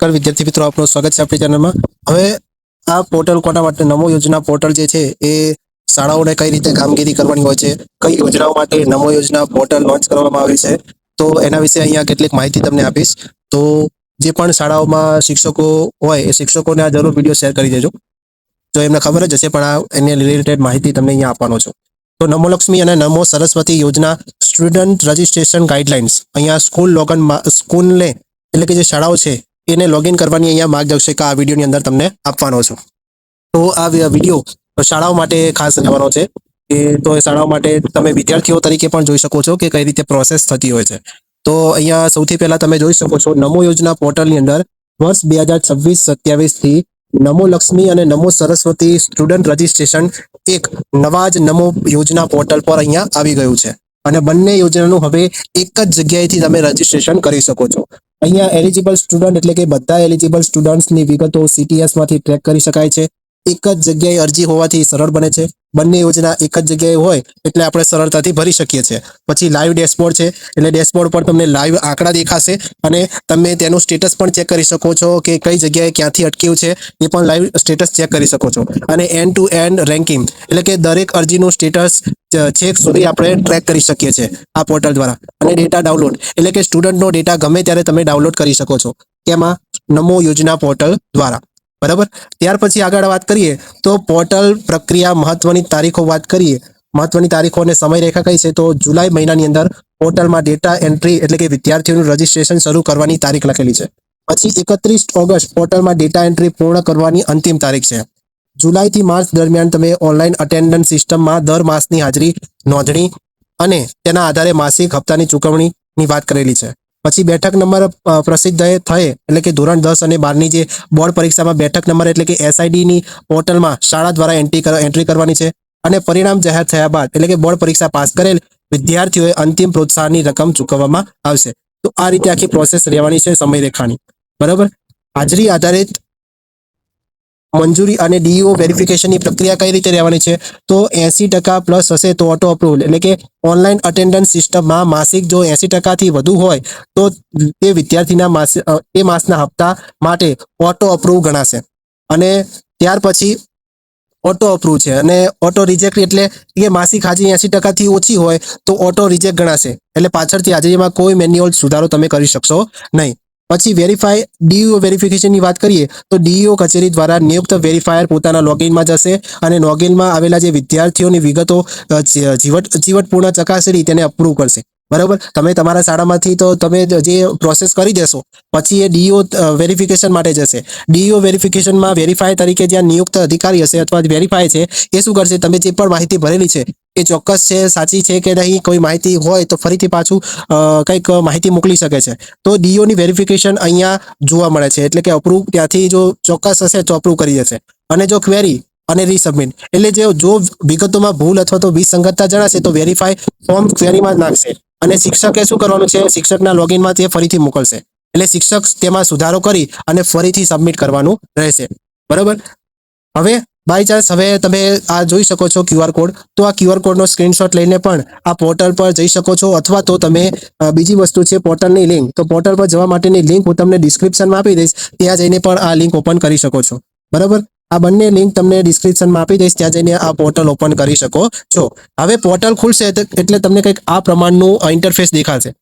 નમસ્કાર વિદ્યાર્થી મિત્રો, આપનું સ્વાગત છે આપણી ચેનલમાં। હવે આ પોર્ટલ કોના માટે નમો યોજના પોર્ટલ જે છે એ શાળાઓને કઈ રીતે કામગીરી કરવાની હોય છે, કઈ યોજનાઓ માટે નમો યોજના પોર્ટલ લોન્ચ કરવામાં આવી છે, તો એના વિશે અહીંયા કેટલીક માહિતી તમને આપીશ। તો જે પણ શાળાઓમાં શિક્ષકો હોય એ શિક્ષકોને આ જરૂર વિડીયો શેર કરી દેજો, તો એમને ખબર જ હશે, પણ આ એની રિલેટેડ માહિતી તમને અહીંયા આપવાનો છું। તો નમો લક્ષ્મી અને નમો સરસ્વતી યોજના સ્ટુડન્ટ રજિસ્ટ્રેશન ગાઈડલાઇન્સ અહીંયા સ્કૂલને એટલે કે જે શાળાઓ છે એને લોગિન કરવાની અહીંયા માર્ગદર્શિકા આ વિડીયોની અંદર તમને આપવાનો છું। તો આ વિડીયો શાળાઓ માટે ખાસ રહેવાનો છે કે તો એ શાળાઓ માટે તમે વિદ્યાર્થીઓ તરીકે પણ જોઈ શકો છો કે કઈ રીતે પ્રોસેસ થતી હોય છે। તો અહીંયા સૌથી પહેલા તમે જોઈ શકો છો નમો યોજના પોર્ટલની અંદર વર્ષ 2026-27 થી નમો લક્ષ્મી અને નમો સરસ્વતી સ્ટુડન્ટ રજિસ્ટ્રેશન એક નવા જ નમો યોજના પોર્ટલ પર અહીંયા આવી ગયું છે અને બંને યોજનાનું હવે એક જ જગ્યાએથી તમે રજિસ્ટ્રેશન કરી શકો છો। અહીંયા એલિજિબલ સ્ટુડન્ટ એટલે કે બધા એલિજિબલ સ્ટુડન્ટ્સની વિગતો CTS માંથી ટ્રેક કરી શકાય છે। એક જ જગ્યાએ અરજી હોવાથી સરળ બને છે। બંને યોજના એક જ જગ્યાએ હોય એટલે આપણે સરળતાથી ભરી શકીએ છીએ। પછી લાઈવ ડેશબોર્ડ છે, એટલે ડેશબોર્ડ પર તમને લાઈવ આંકડા દેખાશે અને તમે તેનું સ્ટેટસ પણ ચેક કરી શકો છો કે કઈ જગ્યાએ ક્યાંથી અટક્યું છે એ પણ લાઈવ સ્ટેટસ ચેક કરી શકો છો। અને એન્ડ ટુ એન્ડ રેન્કિંગ એટલે કે દરેક અરજીનું સ્ટેટસ છેક સુધી આપણે ટ્રેક કરી શકીએ છીએ આ પોર્ટલ દ્વારા। અને ડેટા ડાઉનલોડ એટલે કે સ્ટુડન્ટનો ડેટા ગમે ત્યારે તમે ડાઉનલોડ કરી શકો છો તેમાં નમો યોજના પોર્ટલ દ્વારા, બરાબર। ત્યાર પછી આગળ વાત કરીએ તો પોર્ટલ પ્રક્રિયા મહત્વની તારીખો વાત કરીએ, મહત્વની તારીખો અને સમયરેખા કઈ છે તો જુલાઈ મહિનાની અંદર પોર્ટલમાં ડેટા એન્ટ્રી એટલે કે વિદ્યાર્થીઓનું રજિસ્ટ્રેશન શરૂ કરવાની તારીખ લખેલી છે। પછી 31 ઓગસ્ટ પોર્ટલમાં ડેટા એન્ટ્રી પૂર્ણ કરવાની અંતિમ તારીખ છે। જુલાઈથી માર્ચ દરમિયાન તમે ઓનલાઈન અટેન્ડન્સ સિસ્ટમમાં દર માસની હાજરી નોંધણી અને તેના આધારે માસિક હપ્તાની ચૂકવણીની વાત કરેલી છે। પછી બેઠક નંબર પ્રસિદ્ધ થયે એટલે કે ધોરણ 10 અને 12ની જે બોર્ડ પરીક્ષામાં બેઠક નંબર એટલે કે SID ની પોર્ટલમાં શાળા દ્વારા એન્ટ્રી કરવાની છે। અને પરિણામ જાહેર થયા બાદ એટલે કે બોર્ડ પરીક્ષા પાસ કરેલ વિદ્યાર્થીઓએ અંતિમ પ્રોત્સાહનની રકમ ચૂકવવામાં આવશે। તો આ રીતે આખી પ્રોસેસ રહેવાની છે સમયરેખાની, બરાબર। હાજરી આધારિત મંજૂરી અને DEO વેરિફિકેશનની પ્રક્રિયા કઈ રીતે રહેવાની છે તો 80% પ્લસ હશે તો ઓટો અપ્રુવલ એટલે કે ઓનલાઈન અટેન્ડન્સ સિસ્ટમમાં માસિક જો 80% થી વધુ હોય તો તે વિદ્યાર્થીના એ માસના હપ્તા માટે ઓટો અપ્રૂવ ગણાશે। અને ત્યાર પછી ઓટો અપ્રૂવ છે અને ઓટો રિજેક્ટ એટલે કે માસિક હાજરી 80% થી ઓછી હોય તો ઓટો રિજેક્ટ ગણાશે, એટલે પાછળથી હાજરીમાં કોઈ મેન્યુઅલ સુધારો તમે કરી શકશો નહીં। પછી વેરીફાઈ DEO વેરિફિકેશનની વાત કરીએ તો DEO કચેરી દ્વારા નિયુક્ત વેરીફાયર પોતાના લોગિનમાં જશે અને લોગિનમાં આવેલા જે વિદ્યાર્થીઓની વિગતો જીવટપૂર્ણ ચકાસણી તેને અપ્રૂવ કરશે, બરાબર। તમે તમારા શાળામાંથી તો તમે જે પ્રોસેસ કરી દેશો પછી એ DEO વેરિફિકેશન માટે જશે। DEO વેરિફિકેશનમાં વેરીફાય તરીકે જ્યાં નિયુક્ત અધિકારી હશે અથવા વેરીફાય છે એ શું કરશે, તમે જે પણ માહિતી ભરેલી છે એ ચોક્કસ છે, સાચી છે કે નહીં, કોઈ માહિતી હોય તો ફરીથી પાછું કંઈક માહિતી મોકલી શકે છે। તો DEO ની વેરિફિકેશન અહીંયા જોવા મળે છે, એટલે કે અપ્રૂવ ત્યાંથી જો ચોક્કસ હશે તો અપ્રૂવ કરી દેશે। અને જો ક્વેરી અને રીસબમિટ એટલે જો વિગતોમાં ભૂલ અથવા તો વિસંગતતા જણાશે તો વેરીફાય ફોર્મ ક્વેરીમાં નાખશે અને શિક્ષકે શું કરવાનું છે, શિક્ષકના લોગિનમાં તે ફરીથી મોકલશે, એટલે શિક્ષક તેમાં સુધારો કરી અને ફરીથી સબમિટ કરવાનું રહેશે, બરાબર। હવે બાય ચાન્સ હવે તમે આ જોઈ શકો છો QR કોડ, તો આ QR કોડનો સ્ક્રીનશોટ લઈને પણ આ પોર્ટલ પર જઈ શકો છો અથવા તો તમે બીજી વસ્તુ છે પોર્ટલની લિંક, તો પોર્ટલ પર જવા માટેની લિંક હું તમને ડિસ્ક્રિપ્શનમાં આપી દઈશ, ત્યાં જઈને પણ આ લિંક ઓપન કરી શકો છો, બરાબર। આ બંને લિંક તમને ડિસ્ક્રિપ્શનમાં આપી દઈશ, ત્યાં જઈને આ પોર્ટલ ઓપન કરી શકો છો। હવે પોર્ટલ ખુલશે એટલે તમને કંઈક આ પ્રમાણનું ઇન્ટરફેસ દેખાશે।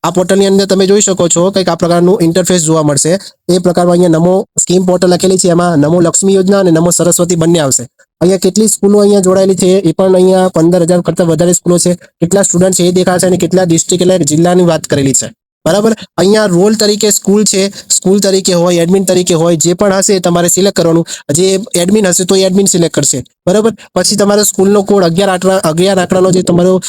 આ પોર્ટલની અંદર તમે જોઈ શકો છો કંઈક આ પ્રકારનું ઇન્ટરફેસ જોવા મળશે। એ પ્રકારમાં અહીંયા નમો સ્કીમ પોર્ટલ લખેલી છે, એમાં નમો લક્ષ્મી યોજના અને નમો સરસ્વતી બંને આવશે। અહીંયા કેટલી સ્કૂલો અહીંયા જોડાયેલી છે એ પણ અહીંયા 15,000 કરતાં વધારે સ્કૂલો છે, કેટલા સ્ટુડન્ટ છે એ દેખાશે અને કેટલા ડિસ્ટ્રિક્ટ એટલે જિલ્લાની વાત કરેલી છે, બરાબર। અહીંયા રોલ તરીકે સ્કૂલ છે, સ્કૂલ તરીકે હોય, એડમિન તરીકે હોય, જે પણ હશે તમારે સિલેક્ટ કરવાનું। જે એડમિન હશે તો એડમિન સિલેક્ટ કરશે, બરાબર। પછી તમારો સ્કૂલનો કોડ 11 આંકડાનો જે તમારો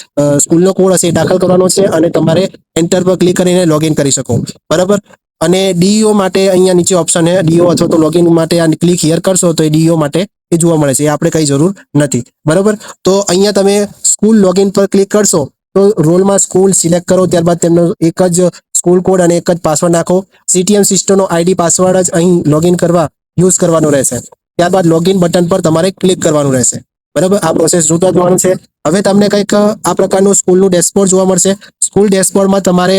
સ્કૂલનો કોડ હશે એ દાખલ કરવાનો છે અને તમારે એન્ટર પર ક્લિક કરીને લોગિન કરી શકો, બરાબર। અને DEO માટે અહીંયા નીચે ઓપ્શન છે DEO અથવા તો લોગિન માટે આ ક્લિક હિયર કરશો તો એ DEO માટે એ જોવા મળે છે, એ આપણે કઈ જરૂર નથી, બરાબર। તો અહીંયા તમે સ્કૂલ લોગિન પર ક્લિક કરશો તો રોલમાં સ્કૂલ સિલેક્ટ કરો, ત્યારબાદ તેમનો એક જ સ્કૂલ કોડ અને એક જ પાસવર્ડ નાખો। CTM સિસ્ટમનો ID પાસવર્ડ જ અહીં લોગિન કરવા યુઝ કરવાનો રહેશે, ત્યારબાદ લોગિન બટન પર તમારે ક્લિક કરવાનું રહેશે, બરાબર। આ પ્રોસેસ જોતા જવાનું છે। હવે તમને કંઈક આ પ્રકારનું સ્કૂલનું ડેશબોર્ડ જોવા મળશે। સ્કૂલ ડેશબોર્ડમાં તમારે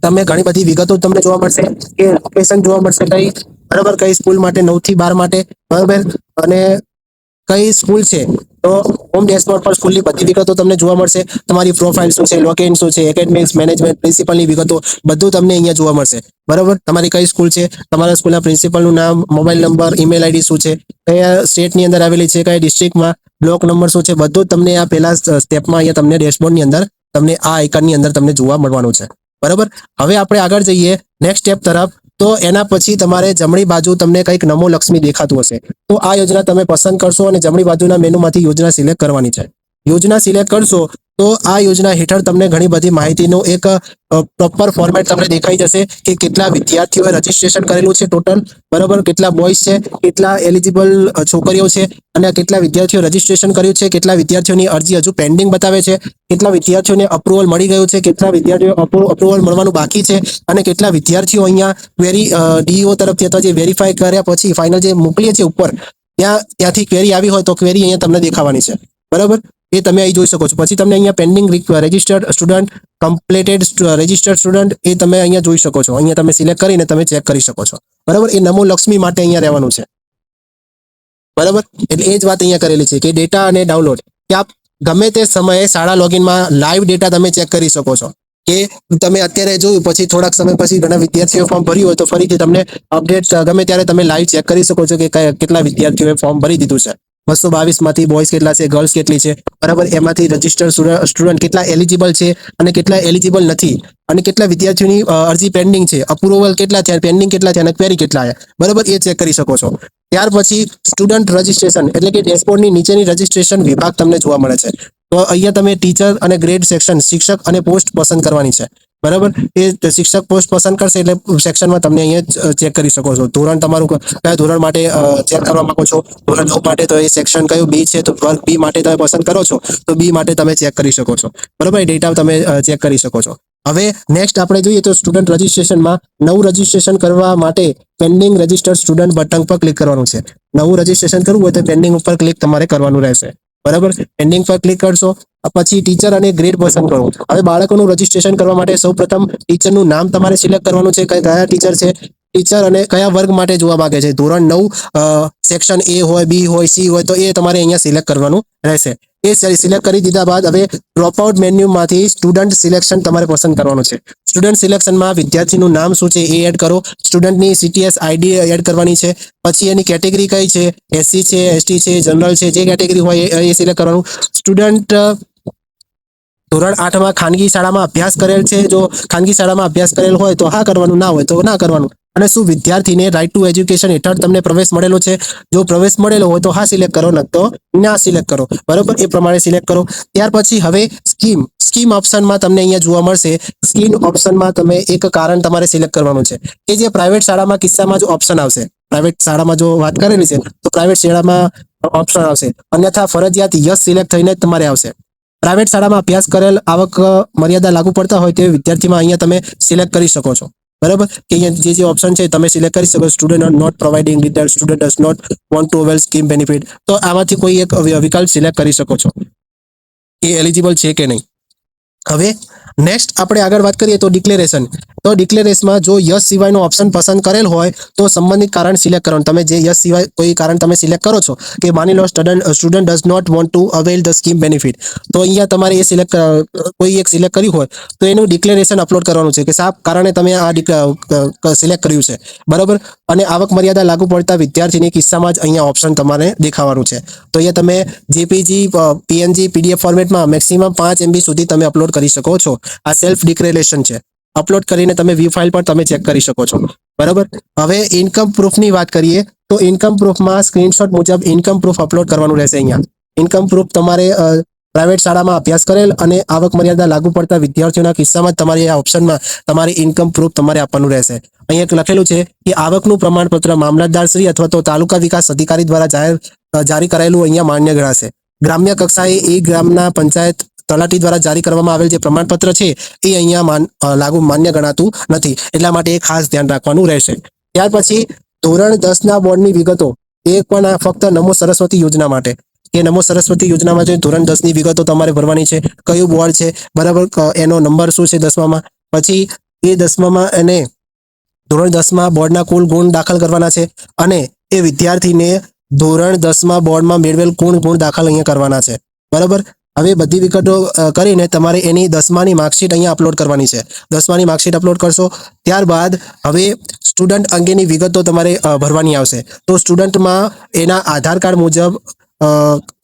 તમે ઘણી બધી વિગતો તમને જોવા મળશે કે લોકેશન જોવા મળશે કઈ, બરાબર, કઈ સ્કૂલ માટે 9 થી 12 માટે, બરાબર, અને કઈ સ્કૂલ છે તો હોમ ડેશબોર્ડ પર સ્કૂલની બધી વિગતો તમને જોવા મળશે. તમારી પ્રોફાઇલ શું છે, લોકેશન શું છે, એકેડેમિક્સ, મેનેજમેન્ટ, પ્રિન્સિપલની વિગતો બધું તમને અહીંયા જોવા મળશે. બરાબર, તમારી કઈ સ્કૂલ છે, તમારા સ્કૂલના પ્રિન્સિપલનું નામ, મોબાઈલ નંબર, ઈમેલ આઈડી શું છે, કયા સ્ટેટની અંદર આવેલી છે, કયા ડિસ્ટ્રિક્ટમાં, બ્લોક નંબર શું છે, બધું તમને આ પહેલા સ્ટેપમાં અહીંયા તમને ડેશબોર્ડની અંદર તમને આ આઇકનની અંદર તમને જોવા મળવાનું છે. બરાબર, હવે આપણે આગળ જઈએ નેક્સ્ટ સ્ટેપ તરફ. તો એના પછી તમારે જમણી બાજુ તમને કંઈક નમો લક્ષ્મી દેખાતું હશે, તો આ યોજના તમે પસંદ કરશો અને જમણી બાજુના મેનુમાંથી યોજના સિલેક્ટ કરવાની છે. યોજના સિલેક્ટ કરશો તો આ યોજના હેઠળ તમને ઘણી બધી માહિતીનું એક પ્રોપર ફોર્મેટ તમને દેખાઈ જશે કે કેટલા વિદ્યાર્થીઓએ રજીસ્ટ્રેશન કરેલું છે ટોટલ, બરાબર, કેટલા બોયઝ છે, કેટલા એલિજિબલ છોકરીઓ છે, અને કેટલા વિદ્યાર્થીઓ રજીસ્ટ્રેશન કર્યું છે, કેટલા વિદ્યાર્થીઓની અરજી હજુ પેન્ડિંગ બતાવે છે, કેટલા વિદ્યાર્થીઓને અપ્રુવલ મળી ગયું છે, કેટલા વિદ્યાર્થીઓ અપ્રુવલ મળવાનું બાકી છે, અને કેટલા વિદ્યાર્થીઓ અહીંયા ડીઈઓ તરફથી અથવા જે વેરીફાઈ કર્યા પછી ફાઇનલ જે મોકલીએ છીએ ઉપર ત્યાંથી ક્વેરી આવી હોય તો ક્વેરી અહીંયા તમને દેખાવાની છે. બરાબર, એ તમે અહીં જોઈ શકો છો. પછી તમને અહીંયા pending registered student, completed registered student, એ તમે અહીંયા જોઈ શકો છો. અહીંયા તમે સિલેક્ટ કરીને તમે ચેક કરી શકો છો. બરાબર, એ નમો લક્ષ્મી માટે અહીંયા રહેવાનું છે. બરાબર, એટલે એ જ વાત અહીંયા કરેલી છે કે ડેટા અને ડાઉનલોડ, કે આપ ગમે તે સમયે શાળા લોગિનમાં લાઈવ ડેટા તમે ચેક કરી શકો છો. કે તમે અત્યારે જોયું પછી થોડાક સમય પછી ઘણા વિદ્યાર્થીઓ ફોર્મ ભર્યું હોય તો ફરીથી તમને અપડેટ ગમે ત્યારે તમે લાઈવ ચેક કરી શકો છો કે કેટલા વિદ્યાર્થીઓએ ફોર્મ ભરી દીધું છે. 222 માંથી બોયઝ કેટલા છે, ગર્લ્સ કેટલી છે, બરાબર, એમાંથી રજીસ્ટર્ડ સ્ટુડન્ટ કેટલા એલિજિબલ છે અને કેટલા એલિજિબલ નથી, અને કેટલા વિદ્યાર્થીઓની અરજી પેન્ડિંગ છે, અપ્રુવલ કેટલા થયા, પેન્ડિંગ કેટલા થયા અને ક્વેરી કેટલા આવ્યા, બરાબર, એ ચેક કરી શકો છો. ત્યાર પછી સ્ટુડન્ટ રજીસ્ટ્રેશન એટલે કે ડેશબોર્ડની નીચેની રજીસ્ટ્રેશન વિભાગ તમને જોવા મળે છે. તો અહીંયા તમે ટીચર અને ગ્રેડ સેક્શન, શિક્ષક અને પોસ્ટ પસંદ કરવાની છે. બરાબર, એ શિક્ષક પોસ્ટ પસંદ કરશે એટલે સેક્શનમાં તમને અહીંયા ચેક કરી શકો છો. ધોરણ તમારું કયા ધોરણ માટે ચેક કરવા માંગો છો, ધોરણ 9 માટે તો એ સેક્શન કયું બી છે, તો વર્ગ બી માટે તમે પસંદ કરો છો તો બી માટે તમે ચેક કરી શકો છો. બરાબર, એ ડેટા તમે ચેક કરી શકો છો. હવે નેક્સ્ટ આપણે જોઈએ તો સ્ટુડન્ટ રજીસ્ટ્રેશનમાં નવું રજીસ્ટ્રેશન કરવા માટે પેન્ડિંગ રજીસ્ટર્ડ સ્ટુડન્ટ બટન પર ક્લિક કરવાનું છે. નવું રજીસ્ટ્રેશન કરવું હોય તો પેન્ડિંગ ઉપર ક્લિક તમારે કરવાનું રહેશે. બરાબર, પેન્ડિંગ પર ક્લિક કરશો પછી ટીચર અને ગ્રેડ પસંદ કરો. હવે બાળકોનું રજીસ્ટ્રેશન કરવા માટે સૌપ્રથમ ટીચરનું નામ તમારે સિલેક્ટ કરવાનું છે, કયા ટીચર છે, ટીચર અને કયા વર્ગ માટે જોવા માંગે છે. ધોરણ 9 સેક્શન એ હોય, બી હોય, સી હોય તો એ તમારે અહીંયા સિલેક્ટ કરવાનું રહેશે. એ સિલેક્ટ કરી દીધા બાદ હવે ડ્રોપઆઉટ મેન્યુમાંથી સ્ટુડન્ટ સિલેક્શન તમારે પસંદ કરવાનું છે. સ્ટુડન્ટ સિલેક્શનમાં વિદ્યાર્થીનું નામ શું છે એ એડ કરો, સ્ટુડન્ટની CTS આઈડી એડ કરવાની છે, પછી એની કેટેગરી કઈ છે, SC છે, ST છે, જનરલ છે, જે કેટેગરી હોય એ સિલેક્ટ કરવાનું. સ્ટુડન્ટ ધોરણ 8માં ખાનગી શાળામાં અભ્યાસ કરેલ છે, જો ખાનગી શાળામાં અભ્યાસ કરેલ હોય તો હા કરવાનું, ના હોય તો ના કરવાનું. અને શું વિદ્યાર્થીને રાઇટ ટુ એજ્યુકેશન હેઠળ તમને પ્રવેશ મળેલો છે, જો પ્રવેશ મળેલો હોય તો હા સિલેક્ટ કરો, ન તો ના સિલેક્ટ કરો. બરોબર, એ પ્રમાણે સિલેક્ટ કરો. ત્યાર પછી હવે સ્કીમ ઓપ્શનમાં તમને અહીંયા જોવા મળશે. સ્કીમ ઓપ્શનમાં તમે એક કારણ તમારે સિલેક્ટ કરવાનું છે કે જે પ્રાઇવેટ શાળામાં કિસ્સામાં જો ઓપ્શન આવશે, પ્રાઇવેટ શાળામાં જો વાત કરેલી છે તો પ્રાઇવેટ શાળામાં ઓપ્શન આવશે, અન્યથા ફરજિયાત યસ સિલેક્ટ થઈને જ તમારે આવશે. પ્રાઇવેટ શાળામાં અભ્યાસ કરેલ, આવક મર્યાદા લાગુ પડતા હોય તે વિદ્યાર્થીમાં અહીંયા તમે સિલેક્ટ કરી શકો છો. બરાબર, કે અહીંયા જે ઓપ્શન છે તમે સિલેક્ટ કરી શકો. Student are not providing details, student does not want to avail scheme benefit, તો આમાંથી કોઈ એક વિકલ્પ સિલેક્ટ કરી શકો છો કે એલિજિબલ છે કે નહીં. હવે નેક્સ્ટ આપણે આગળ વાત કરીએ તો ડિક્લેરેશન. તો ડિક્લેરેશનમાં જો યસ સિવાયનો ઓપ્શન પસંદ કરેલ હોય તો સંબંધિત કારણ સિલેક્ટ કરવાનું. તમે જે યસ સિવાય કોઈ કારણ તમે સિલેક્ટ કરો છો કે માની લો student does not want to avail the scheme benefit, તો અહીંયા તમારે એ સિલેક્ટ કોઈ એક સિલેક્ટ કર્યું હોય તો એનું ડિક્લેરેશન અપલોડ કરવાનું છે કે શા કારણે તમે આ સિલેક્ટ કર્યું છે. બરાબર, અને આવક મર્યાદા લાગુ પડતા વિદ્યાર્થીની કિસ્સામાં જ અહીંયા ઓપ્શન તમારે દેખાવાનું છે. તો અહીંયા તમે જેપીજી, PNG, PDF ફોર્મેટમાં મેક્સિમમ 5 MB સુધી તમે અપલોડ કરી શકો છો. આ સેલ્ફ ડિક્લેરેશન છે. અપલોડ કરીને તમે વ્યૂ ફાઇલ પર તમે ચેક કરી શકો છો. બરાબર, હવે ઇન્કમ પ્રૂફની વાત કરીએ તો ઇન્કમ પ્રૂફમાં સ્ક્રીનશોટ મુજબ ઇન્કમ પ્રૂફ અપલોડ કરવાનું રહેશે. અહીંયા ઇન્કમ પ્રૂફ તમારે પ્રાઇવેટ શાળામાં અભ્યાસ કરેલ અને આવક મર્યાદા લાગુ પડતા વિદ્યાર્થીઓના કિસ્સામાં તમારી આ ઓપ્શનમાં તમારી ઇન્કમ પ્રૂફ તમારે આપવાનું રહેશે. અહીંયા લખેલું છે કે આવકનું પ્રમાણપત્ર મામલતદાર શ્રી અથવા તો તાલુકા વિકાસ અધિકારી દ્વારા જારી કરાયેલું અહીંયા માન્ય ગણાશે. ગ્રામ્ય કક્ષાએ એ ગ્રામના પંચાયત તલાટી દ્વારા જારી કરવામાં આવેલ જે પ્રમાણપત્ર છે એ અહીંયા માન્ય ગણાતું નથી, એટલા માટે એ ખાસ ધ્યાન રાખવાનું રહેશે. ત્યાર પછી ધોરણ 10ના બોર્ડની વિગતો, એ પણ ફક્ત નમો સરસ્વતી યોજના માટે, કે નમો સરસ્વતી યોજનામાં જે ધોરણ 10ની વિગતો તમારે ભરવાની છે, કયું બોર્ડ છે, બરાબર, એનો નંબર શું છે 10માં, પછી એ 10માં એને ધોરણ 10માં બોર્ડના કુલ ગુણ દાખલ કરવાના છે અને એ વિદ્યાર્થીને ધોરણ 10માં બોર્ડમાં મેળવેલ ગુણ દાખલ અહીંયા કરવાના છે. બરાબર. હવે બધી વિગતો કરીને તમારે એની 10માની માર્કશીટ અહીંયા અપલોડ કરવાની છે. 10માની માર્કશીટ અપલોડ કરશો ત્યારબાદ હવે સ્ટુડન્ટ અંગેની વિગતો તમારે ભરવાની આવશે. તો સ્ટુડન્ટમાં એના આધાર કાર્ડ મુજબ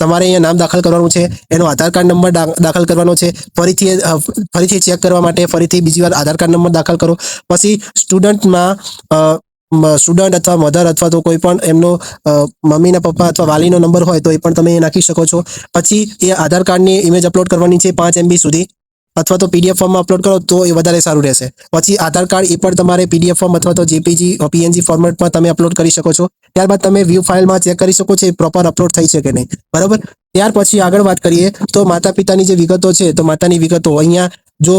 તમારે અહીંયા નામ દાખલ કરવાનું છે, એનો આધાર કાર્ડ નંબર દાખલ કરવાનો છે. ફરીથી ચેક કરવા માટે ફરીથી બીજી વાર આધાર કાર્ડ નંબર દાખલ કરો. પછી સ્ટુડન્ટમાં સ્ટુડન્ટ અથવા મધર અથવા તો કોઈ પણ એમનો મમ્મીના પપ્પા અથવા વાલીનો નંબર હોય તો એ પણ તમે નાખી શકો છો. પછી એ આધાર કાર્ડની ઇમેજ અપલોડ કરવાની છે 5 MB સુધી, અથવા તો PDF ફોર્મમાં અપલોડ કરો તો એ વધારે સારું રહેશે. પછી આધાર કાર્ડ એ પણ તમારે PDF ફોર્મ અથવા તો JPG PNG ફોર્મેટમાં તમે અપલોડ કરી શકો છો. ત્યારબાદ તમે વ્યૂ ફાઇલમાં ચેક કરી શકો છો પ્રોપર અપલોડ થઈ છે કે નહીં. બરાબર. ત્યાર પછી આગળ વાત કરીએ તો માતા પિતાની જે વિગતો છે, તો માતાની વિગતો અહીંયા જો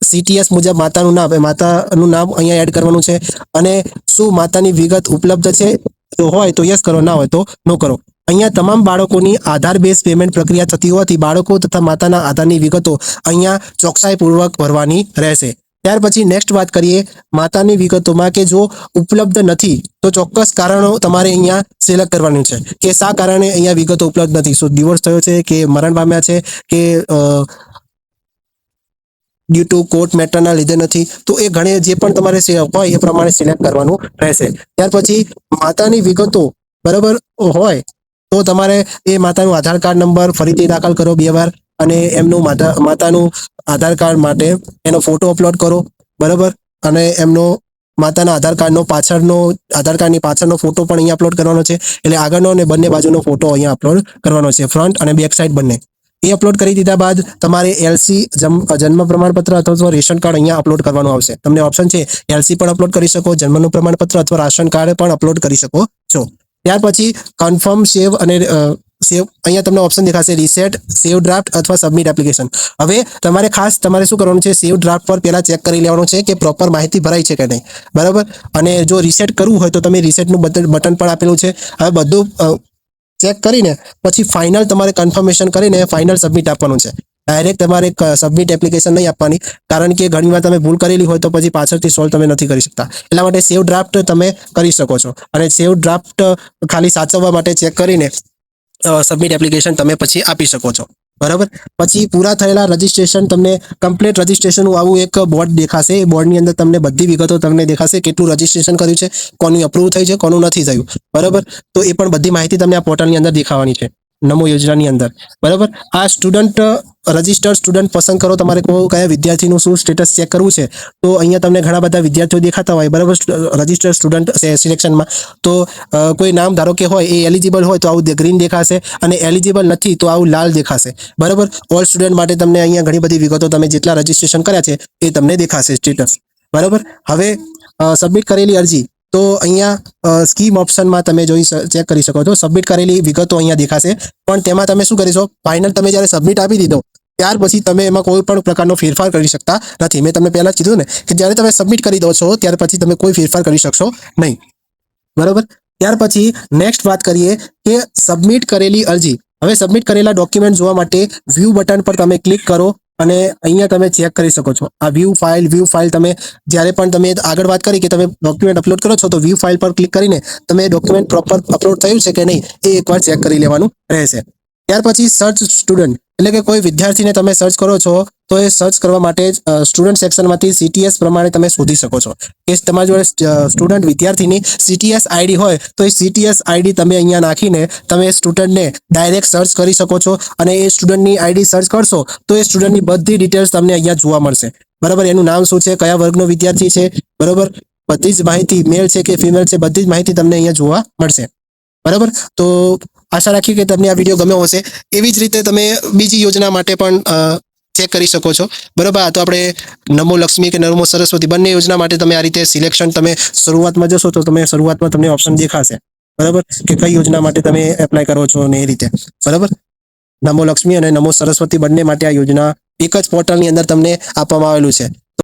CTS મુજબ માતાનું નામ અહીંયા એડ કરવાનું છે. અને શું માતાની વિગત ઉપલબ્ધ છે, તો હોય તો યસ કરો, ના હોય તો નો કરો. અહીંયા તમામ બાળકોની આધાર બેઝ પેમેન્ટ પ્રક્રિયા થતી હોવાથી બાળકો તથા માતાના આધારની વિગતો અહીંયા ચોકસાઈપૂર્વક ભરવાની રહેશે. ત્યાર પછી નેક્સ્ટ વાત કરીએ માતાની વિગતોમાં કે જો ઉપલબ્ધ નથી તો ચોક્કસ કારણો તમારે અહીંયા સિલેક્ટ કરવાનું છે કે શા કારણે અહીંયા વિગતો ઉપલબ્ધ નથી. શું ડિવોર્સ થયો છે કે મરણ પામ્યા છે કે ડ્યુ ટુ કોર્ટ મેટરના લીધે નથી, તો એ ઘણે જે પણ તમારે હોય એ પ્રમાણે સિલેક્ટ કરવાનું રહેશે. ત્યાર પછી માતાની વિગતો બરાબર હોય તો તમારે એ માતાનું આધાર કાર્ડ નંબર ફરીથી દાખલ કરો 2 વાર અને એમનું માતાનું આધાર કાર્ડ માટે એનો ફોટો અપલોડ કરો. બરાબર. અને એમનો માતાના આધાર કાર્ડની પાછળનો ફોટો પણ અહીંયા અપલોડ કરવાનો છે. એટલે આગળનો અને બંને બાજુનો ફોટો અહીંયા અપલોડ કરવાનો છે, ફ્રન્ટ અને બેક સાઈડ બંને. એ અપલોડ કરી દીધા બાદ તમારે LC જન્મ પ્રમાણપત્ર અથવા તો રેશન કાર્ડ અહીંયા અપલોડ કરવાનું આવશે. તમને ઓપ્શન છે LC પણ અપલોડ કરી શકો, જન્મનું પ્રમાણપત્ર અથવા રાશન કાર્ડ પણ અપલોડ કરી શકો છો. ત્યાર પછી કન્ફર્મ સેવ અને સેવ અહીંયા તમને ઓપ્શન દેખાશે રીસેટ, સેવ ડ્રાફ્ટ અથવા સબમિટ એપ્લિકેશન. હવે તમારે શું કરવાનું છે, સેવ ડ્રાફ્ટ પર પહેલા ચેક કરી લેવાનું છે કે પ્રોપર માહિતી ભરાઈ છે કે નહીં. બરાબર. અને જો રીસેટ કરવું હોય તો તમે રીસેટનું બટન પણ આપેલું છે. હવે બધું ચેક કરીને પછી ફાઇનલ તમારે કન્ફર્મેશન કરીને ફાઇનલ સબમિટ આપવાનું છે. ડાયરેક્ટ તમારે સબમિટ એપ્લિકેશન નહીં આપવાની, કારણ કે ઘણીવાર તમે ભૂલ કરેલી હોય તો પછી પાછળથી સોલ્વ તમે નથી કરી શકતા. એટલા માટે સેવ ડ્રાફ્ટ તમે કરી શકો છો અને સેવ ડ્રાફ્ટ ખાલી સાચવવા માટે ચેક કરીને સબમિટ એપ્લિકેશન તમે પછી આપી શકો છો. બરાબર. પછી પૂરા થયેલા રજીસ્ટ્રેશન તમને કમ્પ્લીટ રજીસ્ટ્રેશનનું આવું એક બોર્ડ દેખાશે. એ બોર્ડની અંદર તમને બધી વિગતો તમને દેખાશે, કેટલું રજીસ્ટ્રેશન કર્યું છે, કોનું અપ્રૂવ થઈ છે, કોનું નથી થયું. બરાબર. તો એ પણ બધી માહિતી તમને આ પોર્ટલની અંદર દેખાવાની છે, નમો યોજનાની અંદર. બરાબર. આ રજિસ્ટર્ડ સ્ટુડન્ટ પસંદ કરો. તમારે કયા વિદ્યાર્થીનું શું સ્ટેટસ ચેક કરવું છે, તો અહીંયા તમને ઘણા બધા વિદ્યાર્થીઓ દેખાતા હોય. બરાબર. રજિસ્ટર્ડ સ્ટુડન્ટ સિલેક્શનમાં તો કોઈ નામ ધારો કે હોય એ એલિજિબલ હોય તો આવું ગ્રીન દેખાશે અને એલિજિબલ નથી તો આવું લાલ દેખાશે. બરાબર. ઓલ સ્ટુડન્ટ માટે તમને અહીંયા ઘણી બધી વિગતો તમે જેટલા રજીસ્ટ્રેશન કર્યા છે એ તમને દેખાશે સ્ટેટસ. બરાબર. હવે સબમિટ કરેલી અરજી તો અહીંયા સ્કીમ ઓપ્શનમાં તમે ચેક કરી શકો છો. સબમિટ કરેલી વિગતો અહીંયા દેખાશે, પણ તેમાં તમે શું કરીશો, ફાઇનલ તમે જ્યારે સબમિટ આપી દીધો ત્યાર પછી તમે એમાં કોઈ પણ પ્રકારનો ફેરફાર કરી શકતા નથી. મેં તમને પહેલા કીધું ને કે જ્યારે તમે સબમિટ કરી દો છો ત્યાર પછી તમે કોઈ ફેરફાર કરી શકશો નહીં. બરાબર. ત્યાર પછી નેક્સ્ટ વાત કરીએ કે સબમિટ કરેલી અરજી. હવે સબમિટ કરેલા ડોક્યુમેન્ટ જોવા માટે વ્યૂ બટન પર તમે ક્લિક કરો અને અહીંયા તમે ચેક કરી શકો છો. આ વ્યૂ ફાઇલ તમે જ્યારે પણ તમે આગળ વાત કરી કે તમે ડોક્યુમેન્ટ અપલોડ કરો છો તો વ્યૂ ફાઇલ પર ક્લિક કરીને તમે ડોક્યુમેન્ટ પ્રોપર અપલોડ થયું છે કે નહીં એ એકવાર ચેક કરી લેવાનું રહેશે. ત્યાર પછી સર્ચ સ્ટુડન્ટ, એટલે કે કોઈ વિદ્યાર્થીને તમે સર્ચ કરો છો તો એ સર્ચ કરવા માટે સ્ટુડન્ટ સેક્શનમાંથી CTS પ્રમાણે તમે શોધી શકો છો. કે તમારી જોડે સ્ટુડન્ટ વિદ્યાર્થીની CTS ID હોય તો એ CTS ID તમે અહીંયા નાખીને તમે સ્ટુડન્ટને ડાયરેક્ટ સર્ચ કરી શકો છો અને એ સ્ટુડન્ટની ID સર્ચ કરશો તો એ સ્ટુડન્ટની બધી ડિટેલ્સ તમને અહીંયા જોવા મળશે. બરાબર. એનું નામ શું છે, કયા વર્ગનો વિદ્યાર્થી છે, બરાબર, બધી જ માહિતી, મેલ છે કે ફિમેલ છે, બધી જ માહિતી તમને અહીંયા જોવા મળશે. બરાબર. તો આશા રાખી કે તમને આ વિડીયો ગમ્યો હશે. એવી જ રીતે તમે બીજી યોજના માટે પણ ચેક કરી શકો છો. બરાબર. આ તો આપણે નમો લક્ષ્મી કે નમો સરસ્વતી બંને યોજના માટે તમે આ રીતે સિલેક્શન તમે શરૂઆતમાં જશો તો તમે શરૂઆતમાં તમને ઓપ્શન દેખાશે. બરાબર. કે કઈ યોજના માટે તમે એપ્લાય કરો છો ને એ રીતે. બરાબર. નમો લક્ષ્મી અને નમો સરસ્વતી બંને માટે આ યોજના એક જ પોર્ટલની અંદર તમને આપવામાં આવેલું છે.